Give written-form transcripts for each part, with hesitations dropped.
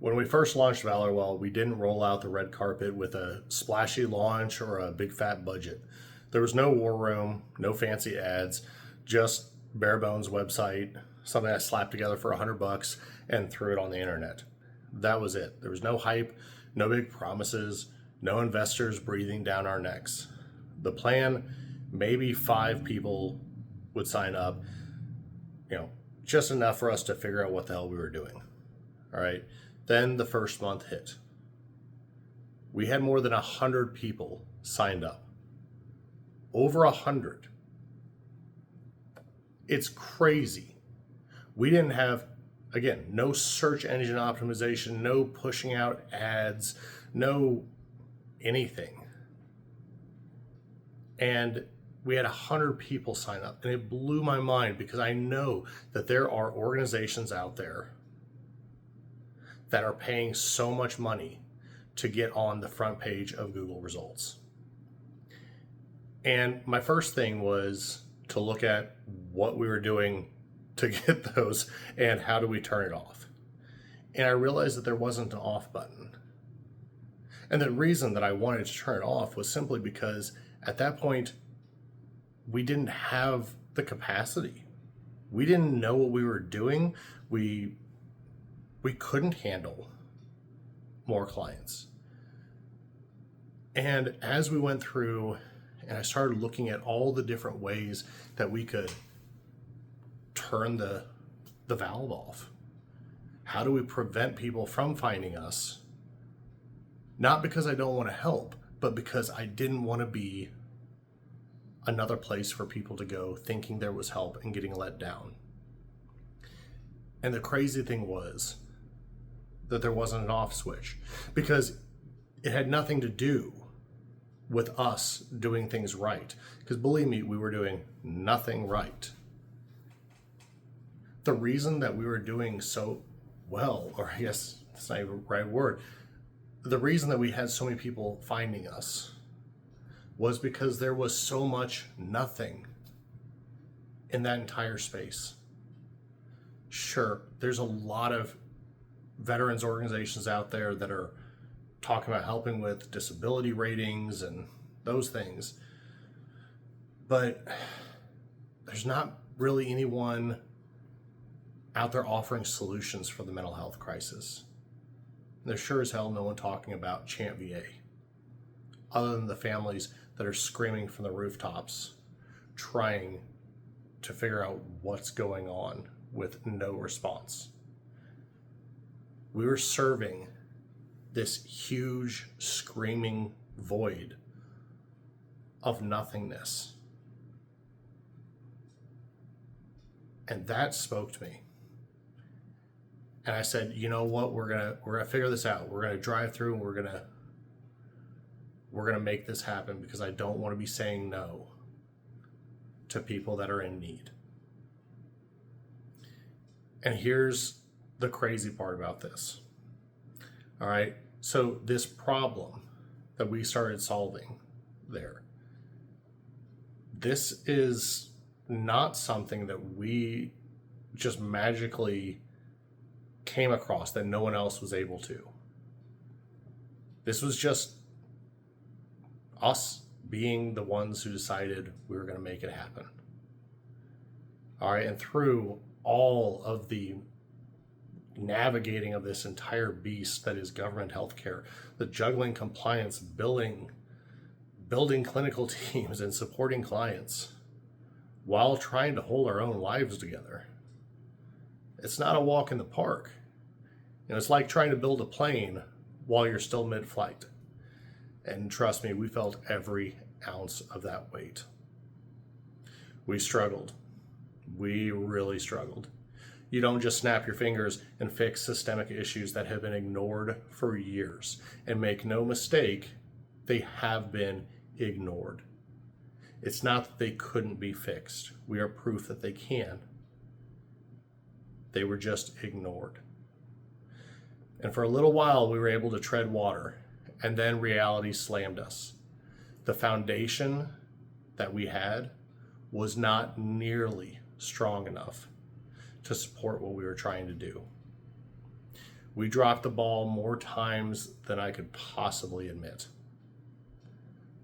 When we first launched ValorWell, we didn't roll out the red carpet with a splashy launch or a big fat budget. There was no war room, no fancy ads, just bare bones website, something I slapped together for $100 and threw it on the internet. That was it. There was no hype, no big promises, no investors breathing down our necks. The plan, maybe 5 people would sign up, just enough for us to figure out what the hell we were doing. All right. Then the first month hit. We had more than 100 people signed up. Over 100. It's crazy. We didn't have, again, no search engine optimization, no pushing out ads, no anything. And we had 100 people sign up, and it blew my mind because I know that there are organizations out there that are paying so much money to get on the front page of Google results. And my first thing was to look at what we were doing to get those and how do we turn it off. And I realized that there wasn't an off button. And the reason that I wanted to turn it off was simply because at that point, we didn't have the capacity. We didn't know what we were doing. We couldn't handle more clients. And as we went through and I started looking at all the different ways that we could turn the valve off, how do we prevent people from finding us? Not because I don't want to help, but because I didn't want to be another place for people to go thinking there was help and getting let down. And the crazy thing was that there wasn't an off switch because it had nothing to do with us doing things right. Because believe me, we were doing nothing right. The reason that we were doing so well, or I guess that's not even the right word, the reason that we had so many people finding us was because there was so much nothing in that entire space. Sure, there's a lot of veterans organizations out there that are talking about helping with disability ratings and those things, but there's not really anyone out there offering solutions for the mental health crisis. There's sure as hell no one talking about CHAMPVA, other than the families that are screaming from the rooftops, trying to figure out what's going on with no response. We were serving this huge screaming void of nothingness. And that spoke to me. And I said, you know what, we're gonna figure this out. We're gonna drive through and we're gonna make this happen because I don't want to be saying no to people that are in need. And here's the crazy part about this. All right, so this problem that we started solving there, this is not something that we just magically came across that no one else was able to. This was just us being the ones who decided we were going to make it happen. All right, and through all of the navigating of this entire beast that is government healthcare, the juggling compliance, building clinical teams and supporting clients while trying to hold our own lives together. It's not a walk in the park. It's like trying to build a plane while you're still mid-flight. And trust me, we felt every ounce of that weight. We struggled. We really struggled. You don't just snap your fingers and fix systemic issues that have been ignored for years. And make no mistake, they have been ignored. It's not that they couldn't be fixed. We are proof that they can. They were just ignored. And for a little while, we were able to tread water, and then reality slammed us. The foundation that we had was not nearly strong enough to support what we were trying to do. We dropped the ball more times than I could possibly admit.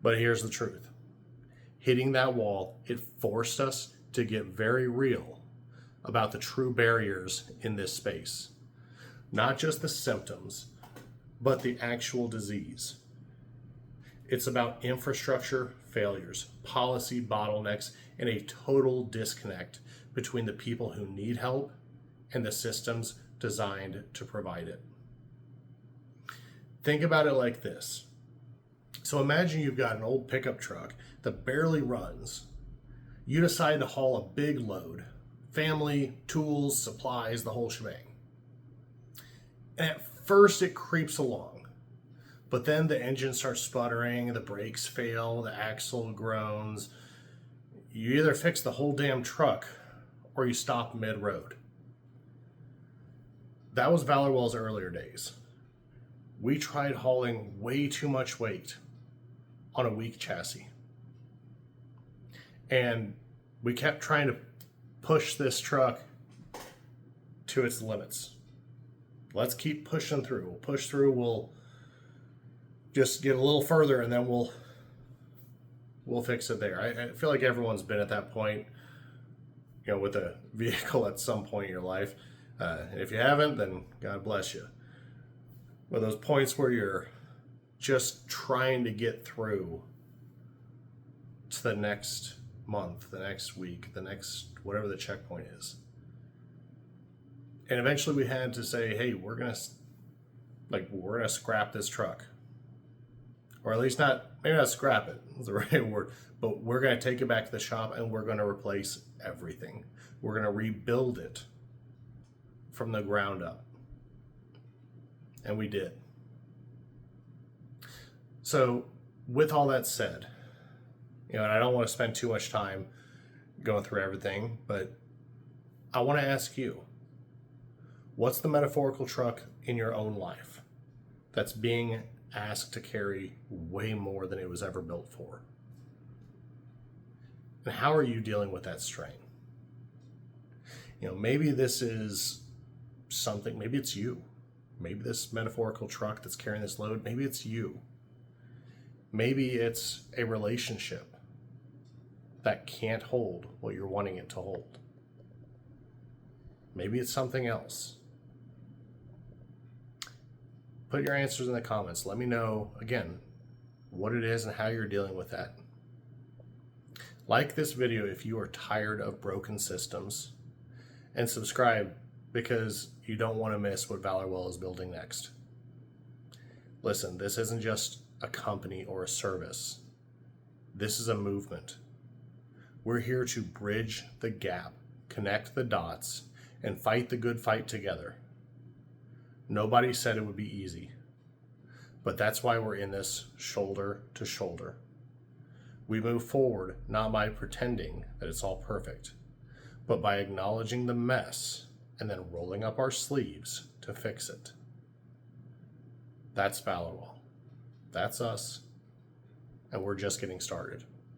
But here's the truth. Hitting that wall, it forced us to get very real about the true barriers in this space. Not just the symptoms, but the actual disease. It's about infrastructure failures, policy bottlenecks, and a total disconnect between the people who need help and the systems designed to provide it. Think about it like this. So imagine you've got an old pickup truck that barely runs. You decide to haul a big load, family, tools, supplies, the whole shebang. And at first it creeps along, but then the engine starts sputtering, the brakes fail, the axle groans. You either fix the whole damn truck or you stop mid-road. That was ValorWell's earlier days. We tried hauling way too much weight on a weak chassis. And we kept trying to push this truck to its limits. Let's keep pushing through. We'll push through, we'll just get a little further, and then we'll fix it there. I feel like everyone's been at that point, with a vehicle at some point in your life. And if you haven't, then God bless you. But those points where you're just trying to get through to the next month, the next week, the next whatever the checkpoint is. And eventually we had to say, hey, we're gonna scrap this truck. Or at least maybe not scrap it, is the right word, but we're gonna take it back to the shop and we're gonna replace everything. We're gonna rebuild it from the ground up. And we did. So with all that said, and I don't want to spend too much time going through everything, but I want to ask you, what's the metaphorical truck in your own life that's being asked to carry way more than it was ever built for? And how are you dealing with that strain? Maybe this is something, maybe it's you. Maybe this metaphorical truck that's carrying this load, maybe it's you. Maybe it's a relationship that can't hold what you're wanting it to hold. Maybe it's something else. Put your answers in the comments. Let me know, again, what it is and how you're dealing with that. Like this video if you are tired of broken systems, and subscribe because you don't want to miss what ValorWell is building next. Listen, this isn't just a company or a service. This is a movement. We're here to bridge the gap, connect the dots, and fight the good fight together. Nobody said it would be easy, but that's why we're in this shoulder to shoulder. We move forward not by pretending that it's all perfect, but by acknowledging the mess and then rolling up our sleeves to fix it. That's ValorWell. That's us, and we're just getting started.